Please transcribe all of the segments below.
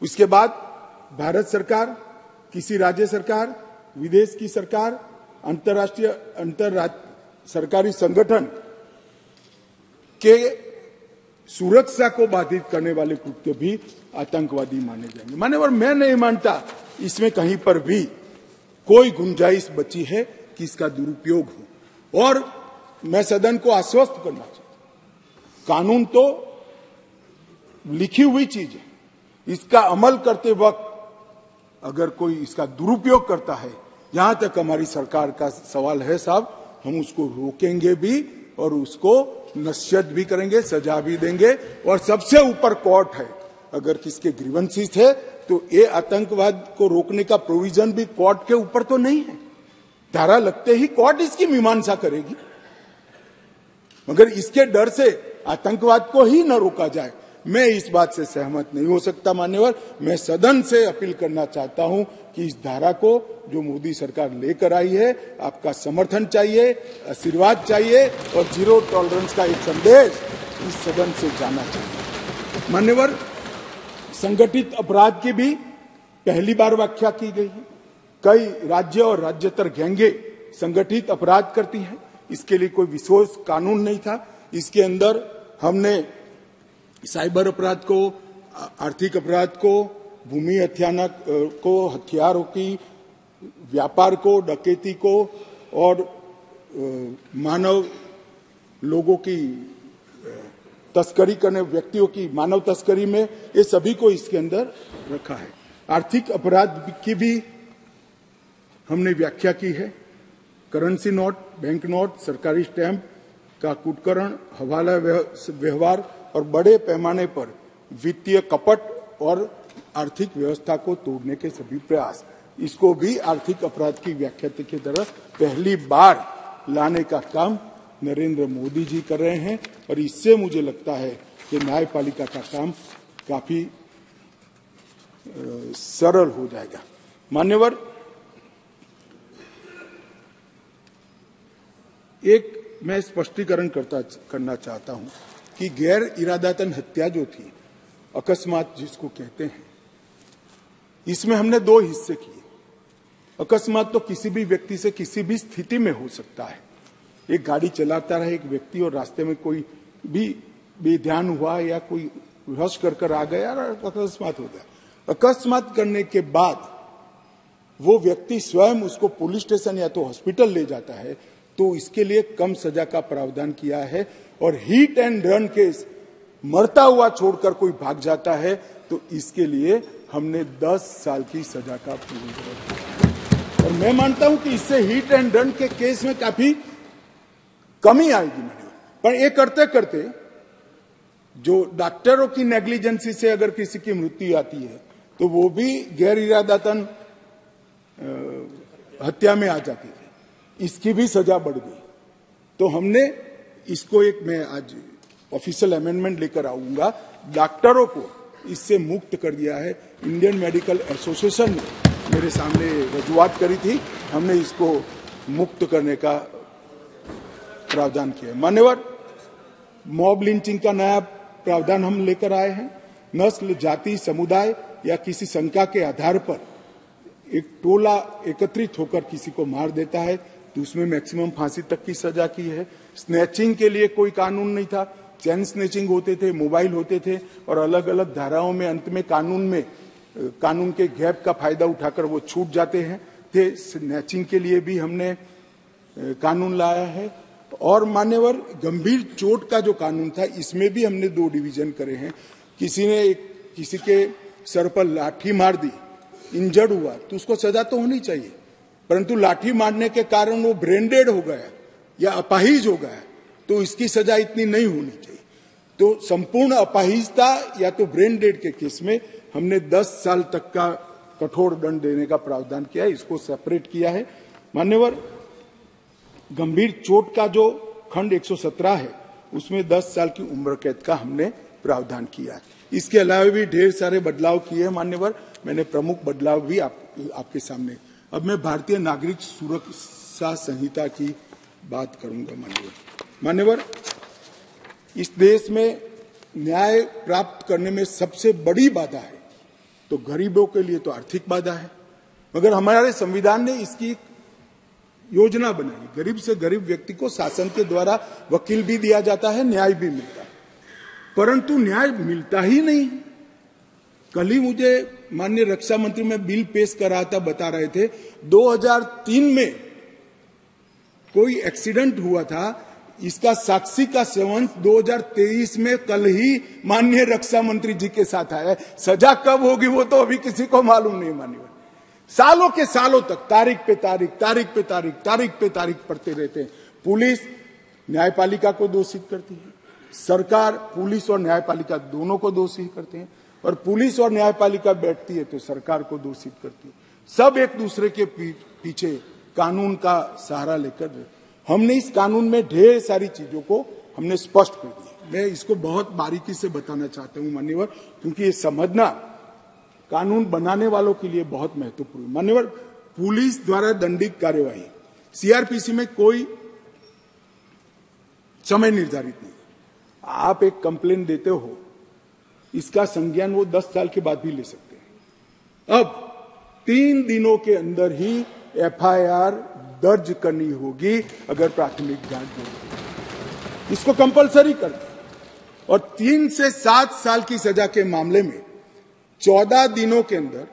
उसके बाद भारत सरकार, किसी राज्य सरकार, विदेश की सरकार, अंतर्राष्ट्रीय सरकारी संगठन के सुरक्षा को बाधित करने वाले कृत्य भी आतंकवादी माने जाएंगे। मान्यवर, मैं नहीं मानता इसमें कहीं पर भी कोई गुंजाइश बची है कि इसका दुरुपयोग हो। और मैं सदन को आश्वस्त करना चाहता हूं, कानून तो लिखी हुई चीज है, इसका अमल करते वक्त अगर कोई इसका दुरुपयोग करता है, जहां तक हमारी सरकार का सवाल है साहब, हम उसको रोकेंगे भी और उसको नसीहत भी करेंगे, सजा भी देंगे। और सबसे ऊपर कोर्ट है। अगर किसके ग्रीवेंसेस है तो ये आतंकवाद को रोकने का प्रोविजन भी कोर्ट के ऊपर तो नहीं है। धारा लगते ही कोर्ट इसकी मीमांसा करेगी, मगर इसके डर से आतंकवाद को ही न रोका जाए, मैं इस बात से सहमत नहीं हो सकता। मान्यवर, मैं सदन से अपील करना चाहता हूं कि इस धारा को जो मोदी सरकार लेकर आई है, आपका समर्थन चाहिए, आशीर्वाद चाहिए और जीरो टॉलरेंस का एक संदेश इस सदन से जाना चाहिए। मान्यवर, संगठित अपराध की भी पहली बार व्याख्या की गई है। कई राज्य और राज्यतर गैंगे संगठित अपराध करती हैं, इसके लिए कोई विशेष कानून नहीं था। इसके अंदर हमने साइबर अपराध को, आर्थिक अपराध को, भूमि हत्याना को, हथियारों की व्यापार को, डकैती को और मानव लोगों की तस्करी करने, व्यक्तियों की मानव तस्करी में, ये सभी को इसके अंदर रखा है। आर्थिक अपराध की भी हमने व्याख्या की है। करेंसी नोट, बैंक नोट, सरकारी स्टैंप का कुटकरण, हवाला व्यवहार और बड़े पैमाने पर वित्तीय कपट और आर्थिक व्यवस्था को तोड़ने के सभी प्रयास, इसको भी आर्थिक अपराध की व्याख्या की तरह पहली बार लाने का काम नरेंद्र मोदी जी कर रहे हैं। और इससे मुझे लगता है कि न्यायपालिका का काम काफी सरल हो जाएगा। मान्यवर, एक मैं स्पष्टीकरण करना चाहता हूं कि गैर इरादतन हत्या जो थी, अकस्मात जिसको कहते हैं, इसमें हमने दो हिस्से किए। अकस्मात तो किसी भी व्यक्ति से किसी भी स्थिति में हो सकता है। एक गाड़ी चलाता रहे एक व्यक्ति और रास्ते में कोई भी बेध्यान हुआ या कोई रश कर आ गया और अकस्मात हो गया। अकस्मात करने के बाद वो व्यक्ति स्वयं उसको पुलिस स्टेशन या तो हॉस्पिटल ले जाता है, तो इसके लिए कम सजा का प्रावधान किया है। और हिट एंड रन केस, मरता हुआ छोड़कर कोई भाग जाता है, तो इसके लिए हमने 10 साल की सजा का प्रावधान किया। और मैं मानता हूं कि इससे हिट एंड रन के केस में काफी कमी आएगी। पर ये करते करते जो डॉक्टरों की नेग्लिजेंसी से अगर किसी की मृत्यु आती है, तो वो भी गैर इरादतन हत्या में आ जाती थी, इसकी भी सजा बढ़ गई। तो हमने इसको एक, मैं आज ऑफिशियल अमेंडमेंट लेकर आऊंगा, डॉक्टरों को इससे मुक्त कर दिया है। इंडियन मेडिकल एसोसिएशन ने मेरे सामने रजूआत करी थी, हमने इसको मुक्त करने का प्रावधान किया है। मान्यवर, मॉब लिंचिंग का नया प्रावधान हम लेकर आए हैं। नस्ल, जाति, समुदाय या किसी शंका के आधार पर एक टोला एकत्रित होकर किसी को मार देता है तो उसमें मैक्सिमम फांसी तक की सजा की है। स्नैचिंग के लिए कोई कानून नहीं था, चैन स्नैचिंग होते थे, मोबाइल होते थे और अलग अलग धाराओं में अंत में कानून के गैप का फायदा उठाकर वो छूट जाते हैं थे। स्नैचिंग के लिए भी हमने कानून लाया है। और मान्यवर, गंभीर चोट का जो कानून था, इसमें भी हमने 2 डिवीजन करे हैं। किसी के सर पर लाठी मार दी, इंजर्ड हुआ, तो उसको सजा तो होनी चाहिए, परंतु लाठी मारने के कारण वो ब्रेन डेड हो गया या अपाहिज हो गया, तो इसकी सजा इतनी नहीं होनी चाहिए। तो संपूर्ण अपाहिजता या तो ब्रेन डेड के केस में हमने 10 साल तक का कठोर दंड देने का प्रावधान किया है, इसको सेपरेट किया है। मान्यवर, गंभीर चोट का जो खंड 117 है, उसमें 10 साल की उम्र कैद का हमने प्रावधान किया है। इसके अलावा भी ढेर सारे बदलाव किए हैं। मान्यवर, मैंने प्रमुख बदलाव भी आपके सामने। अब मैं भारतीय नागरिक सुरक्षा संहिता की बात करूंगा। मान्यवर, इस देश में न्याय प्राप्त करने में सबसे बड़ी बाधा है तो गरीबों के लिए तो आर्थिक बाधा है। मगर हमारे संविधान ने इसकी योजना बनाई, गरीब से गरीब व्यक्ति को शासन के द्वारा वकील भी दिया जाता है, न्याय भी मिलता है, परंतु न्याय मिलता ही नहीं। कल ही मुझे माननीय रक्षा मंत्री में बिल पेश कर रहा था, बता रहे थे 2003 में कोई एक्सीडेंट हुआ था, इसका साक्षी का सेवन 2023 में कल ही माननीय रक्षा मंत्री जी के साथ आया है। सजा कब होगी वो तो अभी किसी को मालूम नहीं। माननीय सालों के सालों तक तारीख पे तारीख पढ़ते रहते हैं। पुलिस न्यायपालिका को दोषित करती है, सरकार पुलिस और न्यायपालिका दोनों को दोषी करते हैं, और पुलिस और न्यायपालिका बैठती है तो सरकार को दोषित करती है। सब एक दूसरे के पीछे कानून का सहारा लेकर हमने इस कानून में ढेर सारी चीजों को हमने स्पष्ट कर दिया। मैं इसको बहुत बारीकी से बताना चाहता हूं मान्यवर, क्योंकि ये समझना कानून बनाने वालों के लिए बहुत महत्वपूर्ण है। मान्यवर, पुलिस द्वारा दंडित कार्यवाही सीआरपीसी में कोई समय निर्धारित नहीं। आप एक कंप्लेन देते हो, इसका संज्ञान वो 10 साल के बाद भी ले सकते हैं। अब 3 दिनों के अंदर ही एफआईआर दर्ज करनी होगी अगर प्राथमिक जांच होगी, इसको कंपलसरी कर दें। और 3 से 7 साल की सजा के मामले में 14 दिनों के अंदर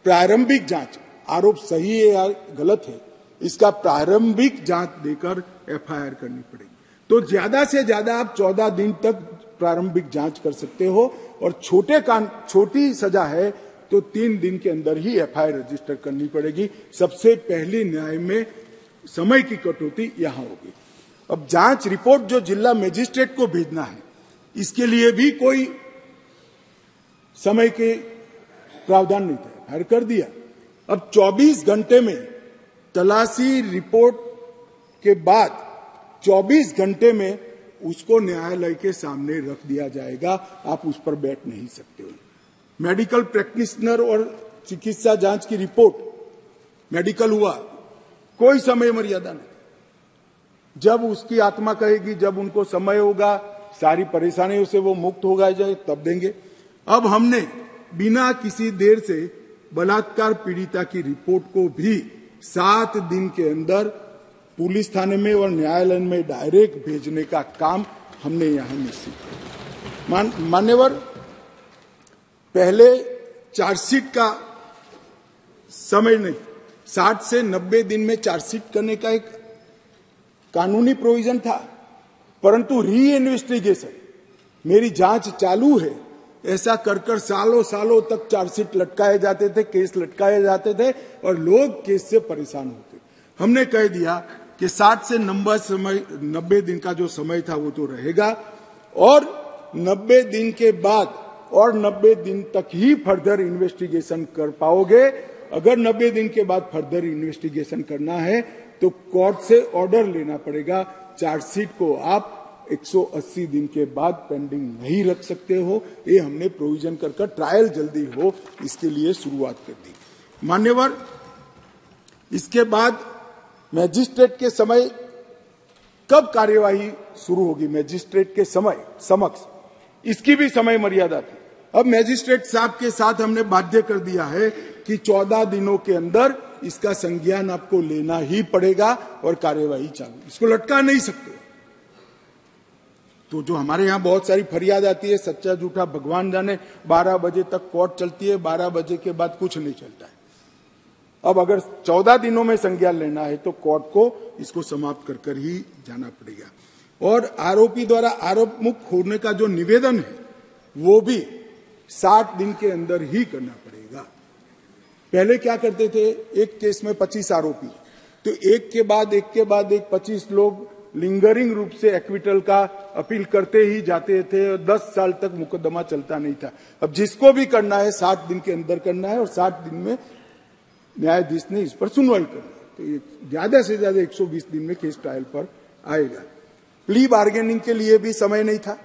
प्रारंभिक जांच, आरोप सही है या गलत है, इसका प्रारंभिक जांच देकर एफआईआर करनी पड़ेगी। तो ज्यादा से ज्यादा आप 14 दिन तक प्रारंभिक जांच कर सकते हो, और छोटी सजा है तो 3 दिन के अंदर ही एफआईआर रजिस्टर करनी पड़ेगी। सबसे पहली न्याय में समय की कटौती यहां होगी। अब जांच रिपोर्ट जो जिला मजिस्ट्रेट को भेजना है, इसके लिए भी कोई समय के प्रावधान नहीं था, एफआईआर कर दिया। अब 24 घंटे में तलाशी रिपोर्ट के बाद 24 घंटे में उसको न्यायालय के सामने रख दिया जाएगा, आप उस पर बैठ नहीं सकते हो। मेडिकल प्रैक्टिशनर और चिकित्सा जांच की रिपोर्ट, मेडिकल हुआ, कोई समय मर्यादा नहीं। जब उसकी आत्मा कहेगी, जब उनको समय होगा, सारी परेशानियों से वो मुक्त होगा जाए, तब देंगे। अब हमने बिना किसी देर से बलात्कार पीड़िता की रिपोर्ट को भी 7 दिन के अंदर पुलिस थाने में और न्यायालय में डायरेक्ट भेजने का काम हमने यहां निश्चित किया। मान्यवर, पहले चार्जशीट का समय नहीं, 60 से 90 दिन में चार्जशीट करने का एक कानूनी प्रोविजन था, परंतु री इन्वेस्टिगेशन, मेरी जांच चालू है, ऐसा कर सालों तक चार्जशीट लटकाए जाते थे, केस लटकाए जाते थे और लोग केस से परेशान होते। हमने कह दिया कि 60 से 90 दिन का जो समय था वो तो रहेगा, और 90 दिन के बाद और 90 दिन तक ही फर्दर इन्वेस्टिगेशन कर पाओगे। अगर 90 दिन के बाद फर्दर इन्वेस्टिगेशन करना है तो कोर्ट से ऑर्डर लेना पड़ेगा। चार्जशीट को आप 180 दिन के बाद पेंडिंग नहीं रख सकते हो। ये हमने प्रोविजन कर ट्रायल जल्दी हो इसके लिए शुरुआत कर दी। मान्यवर, इसके बाद मैजिस्ट्रेट के समय कब कार्यवाही शुरू होगी, मैजिस्ट्रेट के समय समक्ष, इसकी भी समय मर्यादा थी। अब मैजिस्ट्रेट साहब के साथ हमने बाध्य कर दिया है कि 14 दिनों के अंदर इसका संज्ञान आपको लेना ही पड़ेगा और कार्यवाही चालू, इसको लटका नहीं सकते। तो जो हमारे यहाँ बहुत सारी फरियाद आती है, सच्चा झूठा भगवान जाने, 12 बजे तक कोर्ट चलती है, 12 बजे के बाद कुछ नहीं चलता है। अब अगर 14 दिनों में संज्ञान लेना है तो कोर्ट को इसको समाप्त कर ही जाना पड़ेगा। और आरोपी द्वारा आरोप मुक्त होने का जो निवेदन है वो भी 60 दिन के अंदर ही करना पड़ेगा। पहले क्या करते थे, एक केस में 25 आरोपी, तो एक के बाद एक 25 लोग लिंगरिंग रूप से एक्विटल का अपील करते ही जाते थे और 10 साल तक मुकदमा चलता नहीं था। अब जिसको भी करना है 60 दिन के अंदर करना है और 60 दिन में न्यायाधीश ने इस पर सुनवाई करनी है, तो ये ज्यादा से ज्यादा 120 दिन में केस ट्रायल पर आएगा। प्ली बार्गेनिंग के लिए भी समय नहीं था,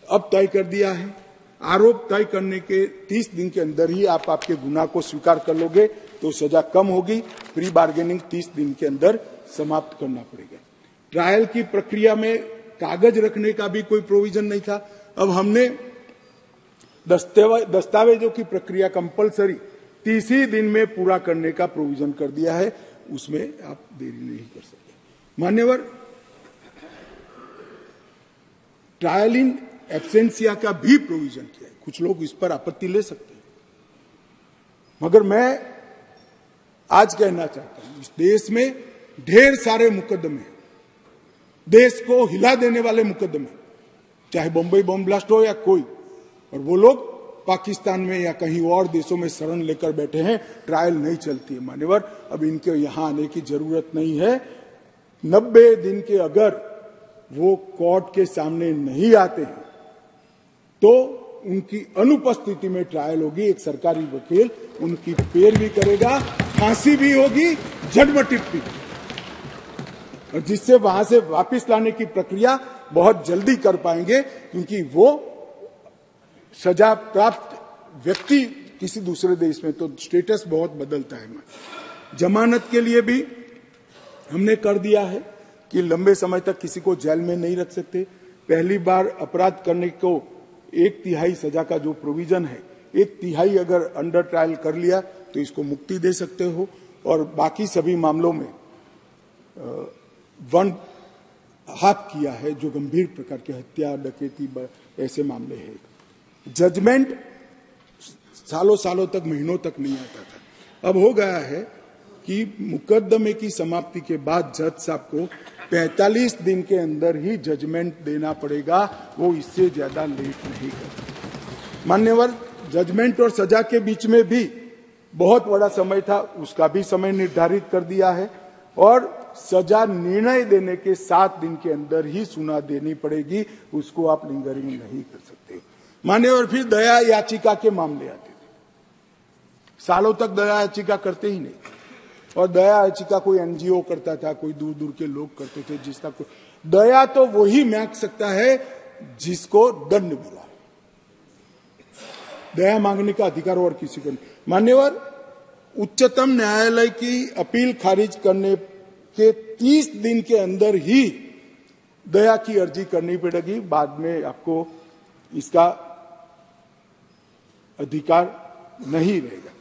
अब तय कर दिया है। आरोप तय करने के 30 दिन के अंदर ही आप आपके गुनाह को स्वीकार कर लोगे तो सजा कम होगी। प्री बार्गेनिंग 30 दिन के अंदर समाप्त करना पड़ेगा। ट्रायल की प्रक्रिया में कागज रखने का भी कोई प्रोविजन नहीं था। अब हमने दस्तावेजों की प्रक्रिया कंपलसरी 30 ही दिन में पूरा करने का प्रोविजन कर दिया है, उसमें आप देरी नहीं कर सकते। मान्यवर, ट्रायल इन एब्सेंसिया का भी प्रोविजन किया है। कुछ लोग इस पर आपत्ति ले सकते हैं, मगर मैं आज कहना चाहता हूं, इस देश में ढेर सारे मुकदमे हैं, देश को हिला देने वाले मुकदमे, चाहे बम्बई बम ब्लास्ट हो या कोई, और वो लोग पाकिस्तान में या कहीं और देशों में शरण लेकर बैठे हैं, ट्रायल नहीं चलती है। मान्यवर, अब इनके यहां आने की जरूरत नहीं है। 90 दिन के अगर वो कोर्ट के सामने नहीं आते हैं तो उनकी अनुपस्थिति में ट्रायल होगी। एक सरकारी वकील उनकी पैरवी करेगा, फांसी भी होगी, जन्मटिप भी, और जिससे वहां से वापस लाने की प्रक्रिया बहुत जल्दी कर पाएंगे, क्योंकि वो सजा प्राप्त व्यक्ति किसी दूसरे देश में तो स्टेटस बहुत बदलता है। जमानत के लिए भी हमने कर दिया है कि लंबे समय तक किसी को जेल में नहीं रख सकते। पहली बार अपराध करने को 1/3 सजा का जो प्रोविजन है, 1/3 अगर अंडर ट्रायल कर लिया तो इसको मुक्ति दे सकते हो, और बाकी सभी मामलों में 1/2 किया है, जो गंभीर प्रकार के हत्या, डकैती, ऐसे मामले हैं। जजमेंट सालों सालों तक, महीनों तक नहीं आता था। अब हो गया है कि मुकदमे की समाप्ति के बाद जज साहब को 45 दिन के अंदर ही जजमेंट देना पड़ेगा, वो इससे ज्यादा लेट नहीं कर। मान्यवर, जजमेंट और सजा के बीच में भी बहुत बड़ा समय था, उसका भी समय निर्धारित कर दिया है, और सजा निर्णय देने के 7 दिन के अंदर ही सुना देनी पड़ेगी, उसको आप लिंगरिंग नहीं कर सकते। मान्यवर, फिर दया याचिका के मामले आते थे। सालों तक दया याचिका करते ही नहीं, और दया याचिका कोई एनजीओ करता था, कोई दूर दूर के लोग करते थे, जिसका कोई दया तो वही मांग सकता है जिसको दंड मिला। दया मांगने का अधिकार और किसी को नहीं। मान्यवर, उच्चतम न्यायालय की अपील खारिज करने के 30 दिन के अंदर ही दया की अर्जी करनी पड़ेगी, बाद में आपको इसका अधिकार नहीं रहेगा।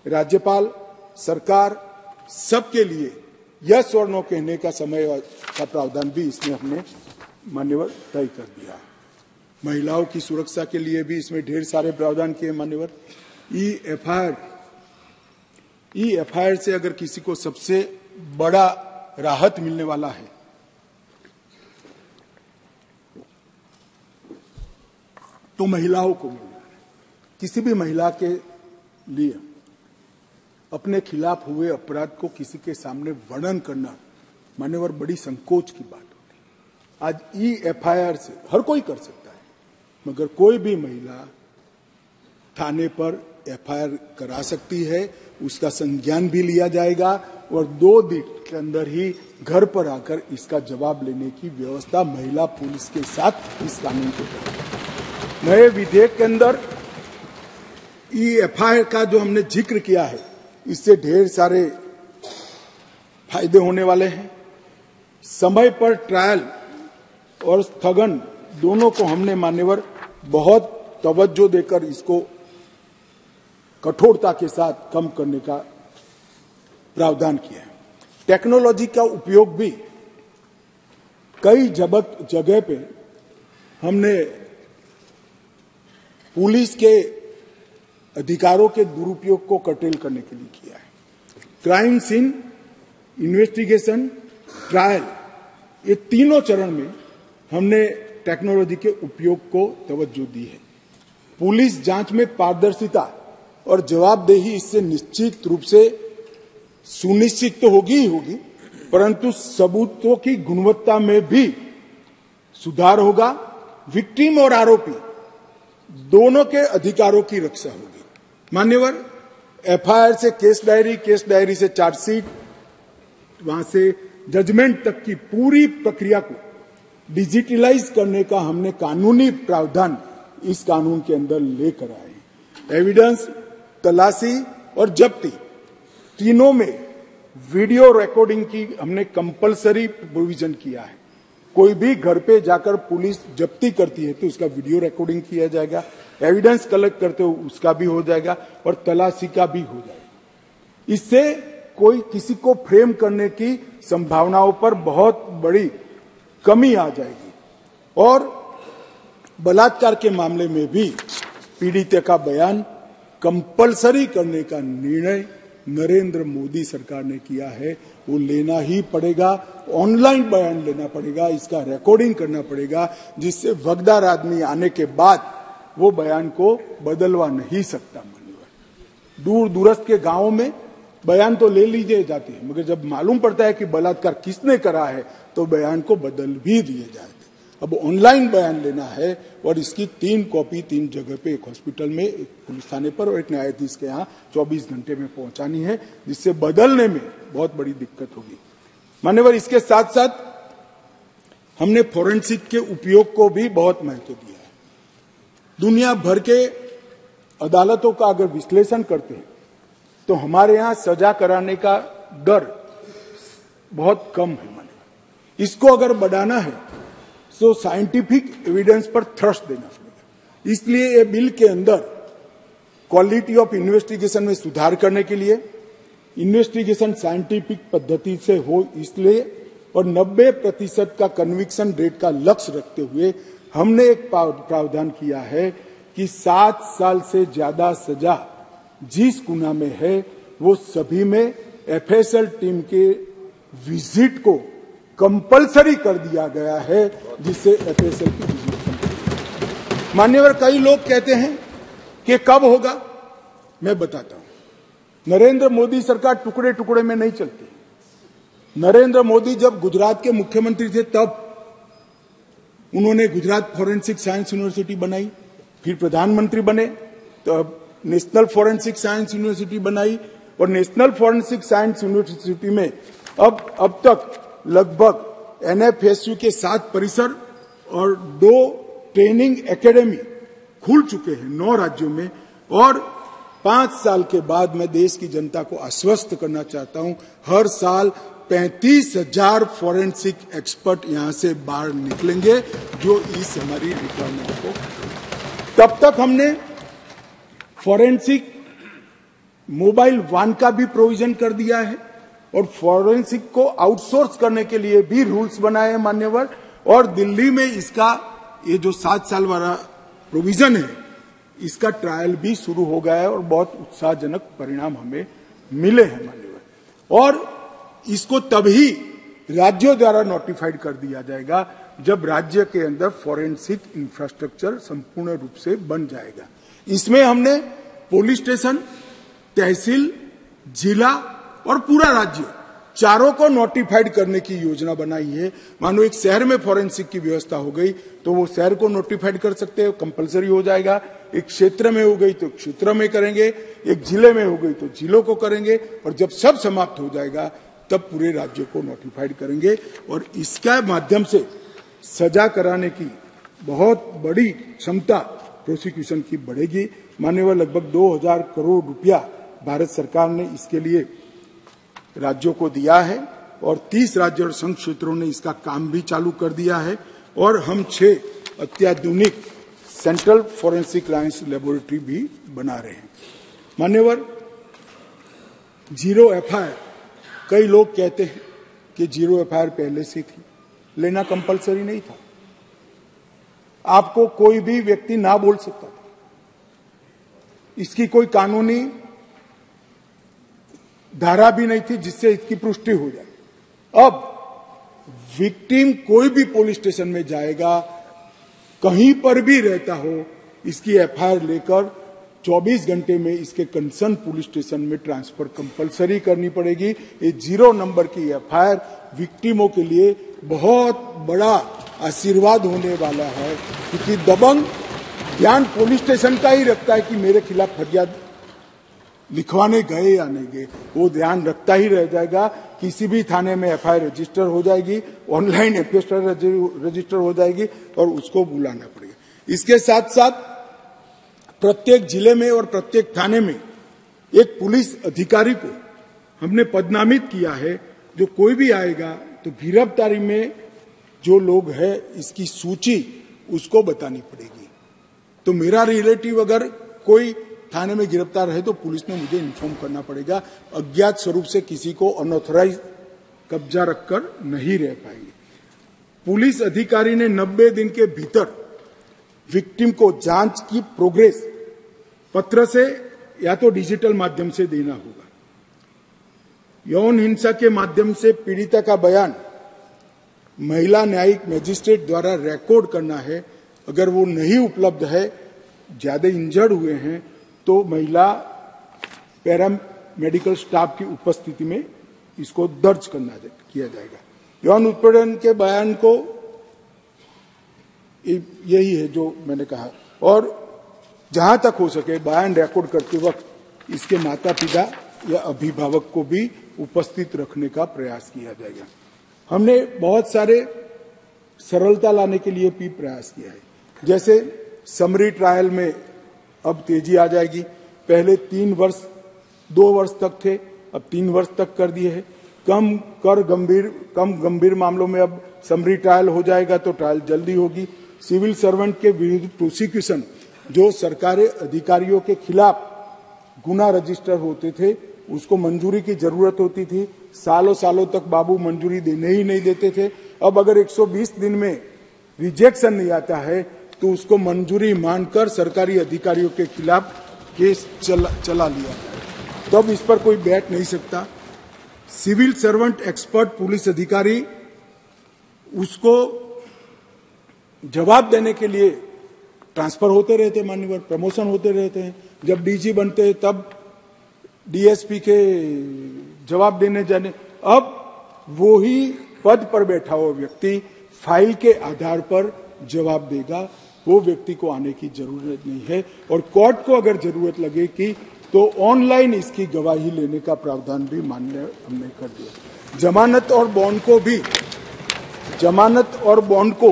राज्यपाल, सरकार, सबके लिए यस और नो कहने का समय का प्रावधान भी इसमें हमने मान्यवर तय कर दिया है। महिलाओं की सुरक्षा के लिए भी इसमें ढेर सारे प्रावधान किए। मान्यवर, ई-एफआईआर से अगर किसी को सबसे बड़ा राहत मिलने वाला है तो महिलाओं को मिल रहा है। किसी भी महिला के लिए अपने खिलाफ हुए अपराध को किसी के सामने वर्णन करना मान्यवर बड़ी संकोच की बात होती है। आज ई-एफआईआर से हर कोई कर सकता है, मगर कोई भी महिला थाने पर एफआईआर करा सकती है, उसका संज्ञान भी लिया जाएगा, और 2 दिन के अंदर ही घर पर आकर इसका जवाब लेने की व्यवस्था महिला पुलिस के साथ इस कानून को करेगी। नए विधेयक के अंदर ई-एफआईआर का जो हमने जिक्र किया है, इससे ढेर सारे फायदे होने वाले हैं। समय पर ट्रायल और स्थगन दोनों को हमने मान्यवर बहुत तवज्जो देकर इसको कठोरता के साथ कम करने का प्रावधान किया है। टेक्नोलॉजी का उपयोग भी कई जगह पे हमने पुलिस के अधिकारों के दुरुपयोग को कर्टेल करने के लिए किया है। क्राइम सीन, इन्वेस्टिगेशन, ट्रायल, ये तीनों चरण में हमने टेक्नोलॉजी के उपयोग को तवज्जो दी है। पुलिस जांच में पारदर्शिता और जवाबदेही इससे निश्चित रूप से सुनिश्चित तो होगी ही होगी, परंतु सबूतों की गुणवत्ता में भी सुधार होगा। विक्टिम और आरोपी दोनों के अधिकारों की रक्षा होगी। मान्यवर, एफआईआर से केस डायरी से चार्जशीट, वहां से जजमेंट तक की पूरी प्रक्रिया को डिजिटलाइज करने का हमने कानूनी प्रावधान इस कानून के अंदर लेकर आए। एविडेंस, तलाशी और जब्ती तीनों में वीडियो रिकॉर्डिंग की हमने कंपलसरी प्रोविजन किया है। कोई भी घर पे जाकर पुलिस जब्ती करती है तो उसका वीडियो रिकॉर्डिंग किया जाएगा, एविडेंस कलेक्ट करते हो उसका भी हो जाएगा और तलाशी का भी हो जाएगा। इससे कोई किसी को फ्रेम करने की संभावनाओं पर बहुत बड़ी कमी आ जाएगी। और बलात्कार के मामले में भी पीड़ित का बयान कंपलसरी करने का निर्णय नरेंद्र मोदी सरकार ने किया है। वो लेना ही पड़ेगा, ऑनलाइन बयान लेना पड़ेगा, इसका रिकॉर्डिंग करना पड़ेगा, जिससे वगदार आदमी आने के बाद वो बयान को बदलवा नहीं सकता। मान्यवर दूर दूरस्थ के गांवों में बयान तो ले लीजिए जाते हैं, मगर जब मालूम पड़ता है कि बलात्कार किसने करा है तो बयान को बदल भी दिए जाते हैं। अब ऑनलाइन बयान लेना है और इसकी 3 कॉपी 3 जगह पे, एक हॉस्पिटल में, एक पुलिस थाने पर और एक न्यायाधीश के यहाँ 24 घंटे में पहुंचानी है, जिससे बदलने में बहुत बड़ी दिक्कत होगी। मान्यवर इसके साथ साथ हमने फोरेंसिक के उपयोग को भी बहुत महत्व दिया है। दुनिया भर के अदालतों का अगर विश्लेषण करते हैं तो हमारे यहाँ सजा कराने का दर बहुत कम है। मान्यवर इसको अगर बढ़ाना है तो साइंटिफिक एविडेंस पर थ्रस्ट देना पड़ेगा। इसलिए ये बिल के अंदर क्वालिटी ऑफ इन्वेस्टिगेशन में सुधार करने के लिए इन्वेस्टिगेशन साइंटिफिक पद्धति से हो इसलिए और 90% का कन्विक्शन रेट का लक्ष्य रखते हुए हमने एक प्रावधान किया है कि 7 साल से ज्यादा सजा जिस गुना में है वो सभी में एफएसएल टीम के विजिट को कंपलसरी कर दिया गया है, जिससे एफएसएल की विजिट। मान्यवर कई लोग कहते हैं कि कब होगा, मैं बताता हूं। नरेंद्र मोदी सरकार टुकड़े टुकड़े में नहीं चलती। नरेंद्र मोदी जब गुजरात के मुख्यमंत्री थे तब उन्होंने गुजरात फॉरेंसिक साइंस यूनिवर्सिटी बनाई, फिर प्रधानमंत्री बने तो नेशनल फॉरेंसिक साइंस यूनिवर्सिटी बनाई और नेशनल फॉरेंसिक साइंस यूनिवर्सिटी में अब तक लगभग एनएफएसयू के 7 परिसर और 2 ट्रेनिंग एकेडमी खुल चुके हैं 9 राज्यों में। और 5 साल के बाद मैं देश की जनता को आश्वस्त करना चाहता हूं, हर साल 35,000 फॉरेंसिक एक्सपर्ट यहां से बाहर निकलेंगे जो इस हमारी रिक्वायरमेंट को। तब तक हमने फॉरेंसिक मोबाइल वान का भी प्रोविजन कर दिया है और फॉरेंसिक को आउटसोर्स करने के लिए भी रूल्स बनाए हैं मान्यवर। और दिल्ली में इसका ये जो 7 साल वाला प्रोविजन है इसका ट्रायल भी शुरू हो गया है और बहुत उत्साहजनक परिणाम हमें मिले हैं मान्यवर। और इसको तभी राज्यों द्वारा नोटिफाइड कर दिया जाएगा जब राज्य के अंदर फॉरेंसिक इंफ्रास्ट्रक्चर संपूर्ण रूप से बन जाएगा। इसमें हमने पुलिस स्टेशन, तहसील, जिला और पूरा राज्य चारों को नोटिफाइड करने की योजना बनाई है। मानो एक शहर में फॉरेंसिक की व्यवस्था हो गई तो वो शहर को नोटिफाइड कर सकते हैं, कंपलसरी हो जाएगा। एक क्षेत्र में हो गई तो क्षेत्र में करेंगे, एक जिले में हो गई तो जिलों को करेंगे और जब सब समाप्त हो जाएगा तब पूरे राज्य को नोटिफाइड करेंगे। और इसके माध्यम से सजा कराने की बहुत बड़ी क्षमता प्रोसिक्यूशन की बढ़ेगी। मान्यवर लगभग 2000 करोड़ रुपया भारत सरकार ने इसके लिए राज्यों को दिया है और 30 राज्य और संघ क्षेत्रों ने इसका काम भी चालू कर दिया है। और हम 6 अत्याधुनिक सेंट्रल फॉरेंसिक साइंस लेबोरेटरी भी बना रहे हैं। मान्यवर जीरो एफआईआर, कई लोग कहते हैं कि जीरो एफआईआर पहले से थी, लेना कंपलसरी नहीं था। आपको कोई भी व्यक्ति ना बोल सकता था, इसकी कोई कानूनी धारा भी नहीं थी जिससे इसकी पुष्टि हो जाए। अब विक्टिम कोई भी पुलिस स्टेशन में जाएगा, कहीं पर भी रहता हो, इसकी एफआईआर लेकर 24 घंटे में इसके कंसर्न पुलिस स्टेशन में ट्रांसफर कंपलसरी करनी पड़ेगी। ये 0 नंबर की एफआईआर विक्टिमों के लिए बहुत बड़ा आशीर्वाद होने वाला है, क्योंकि दबंग ध्यान पुलिस स्टेशन का ही रखता है कि मेरे खिलाफ फरियाद लिखवाने गए या नहीं गए, वो ध्यान रखता ही रह जाएगा। किसी भी थाने में एफआईआर रजिस्टर हो जाएगी, ऑनलाइन एफआईआर रजिस्टर हो जाएगी और उसको बुलाना पड़ेगा। इसके साथ साथ प्रत्येक जिले में और प्रत्येक थाने में एक पुलिस अधिकारी को हमने पदनामित किया है, जो कोई भी आएगा तो गिरफ्तारी में जो लोग हैं इसकी सूची उसको बतानी पड़ेगी। तो मेरा रिलेटिव अगर कोई थाने में गिरफ्तार है तो पुलिस ने मुझे इन्फॉर्म करना पड़ेगा। अज्ञात स्वरूप से किसी को अनऑथराइज कब्जा रखकर नहीं रह पाएंगे। पुलिस अधिकारी ने 90 दिन के भीतर विक्टिम को जांच की प्रोग्रेस पत्र से या तो डिजिटल माध्यम से देना होगा। यौन हिंसा के माध्यम से पीड़िता का बयान महिला न्यायिक मजिस्ट्रेट द्वारा रिकॉर्ड करना है। अगर वो नहीं उपलब्ध है, ज्यादा इंजर्ड हुए हैं, तो महिला पैरा मेडिकल स्टाफ की उपस्थिति में इसको दर्ज किया जाएगा। यौन उत्पीड़न के बयान को यही है जो मैंने कहा, और जहां तक हो सके बयान रिकॉर्ड करते वक्त इसके माता पिता या अभिभावक को भी उपस्थित रखने का प्रयास किया जाएगा। हमने बहुत सारे सरलता लाने के लिए भी प्रयास किया है। जैसे समरी ट्रायल में अब तेजी आ जाएगी। पहले 2 वर्ष तक थे, अब 3 वर्ष तक कर दिए हैं। कम गंभीर मामलों में अब समरी ट्रायल हो जाएगा तो ट्रायल जल्दी होगी। सिविल सर्वेंट के विरुद्ध प्रोसिक्यूशन, जो सरकारी अधिकारियों के खिलाफ गुना रजिस्टर होते थे, उसको मंजूरी की जरूरत होती थी। सालों तक बाबू मंजूरी देने ही नहीं देते थे। अब अगर 120 दिन में रिजेक्शन नहीं आता है तो उसको मंजूरी मानकर सरकारी अधिकारियों के खिलाफ केस चला लिया जाए। तब इस पर कोई बैठ नहीं सकता। सिविल सर्वेंट एक्सपर्ट पुलिस अधिकारी, उसको जवाब देने के लिए ट्रांसफर होते रहते, मान्यवर प्रमोशन होते रहते हैं। जब डीजी बनते हैं तब डीएसपी के जवाब देने जाने। अब वो ही पद पर बैठा हुआ व्यक्ति फाइल के आधार पर जवाब देगा। वो व्यक्ति को आने की जरूरत नहीं है। और कोर्ट को अगर जरूरत लगे कि तो ऑनलाइन इसकी गवाही लेने का प्रावधान भी मान्य हमने कर दिया। जमानत और बॉन्ड को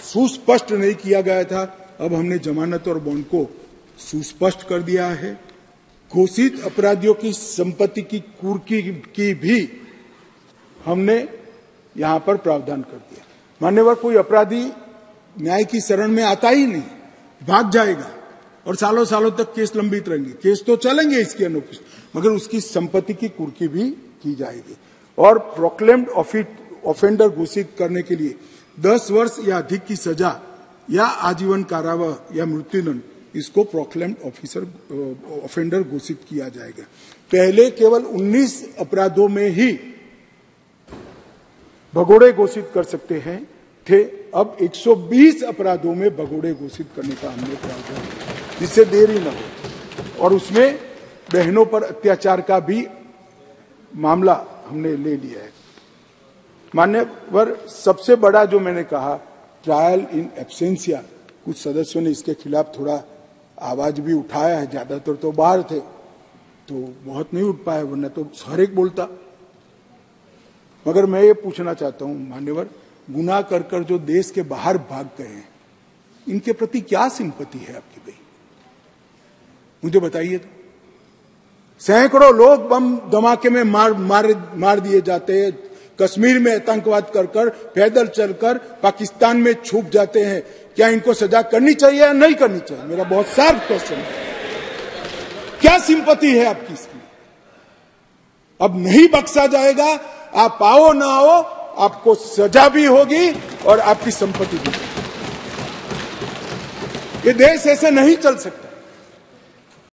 सुस्पष्ट नहीं किया गया था, अब हमने जमानत और बॉन्ड को सुस्पष्ट कर दिया है। घोषित अपराधियों की संपत्ति की कुर्की की भी हमने यहां पर प्रावधान कर दिया। मान्यवर, कोई अपराधी न्याय की शरण में आता ही नहीं, भाग जाएगा और सालों तक केस लंबित रहेंगे। केस तो चलेंगे इसके अनुपस्थित, मगर उसकी संपत्ति की कुर्की भी की जाएगी। और प्रोक्लेम्ड ऑफेंडर घोषित करने के लिए 10 वर्ष या अधिक की सजा या आजीवन कारावास या मृत्युदंड, इसको प्रोक्लेम्ड ऑफेंडर घोषित किया जाएगा। पहले केवल 19 अपराधों में ही भगोड़े घोषित कर सकते हैं थे, अब 120 अपराधों में भगोड़े घोषित करने का हमने प्रावधान किया, जिससे देरी न हो। और उसमें बहनों पर अत्याचार का भी मामला हमने ले लिया है। मान्यवर, सबसे बड़ा जो मैंने कहा, ट्रायल इन एब्सेंसिया, कुछ सदस्यों ने इसके खिलाफ थोड़ा आवाज भी उठाया है। ज्यादातर तो बाहर थे तो बहुत नहीं उठ पाए, वरना तो हर एक बोलता। मगर मैं ये पूछना चाहता हूं मान्यवर, गुनाह कर जो देश के बाहर भाग गए हैं, इनके प्रति क्या सिंपैथी है आपकी भाई? मुझे बताइए। तो सैकड़ों लोग बम धमाके में मार दिए जाते हैं। कश्मीर में आतंकवाद कर पैदल चलकर पाकिस्तान में छुप जाते हैं। क्या इनको सजा करनी चाहिए या नहीं करनी चाहिए? मेरा बहुत साफ क्वेश्चन है। क्या सिंपैथी है आपकी इसकी? अब नहीं बख्शा जाएगा। आप आओ ना आओ, आपको सजा भी होगी और आपकी संपत्ति भी होगी। ये देश ऐसे नहीं चल सकता।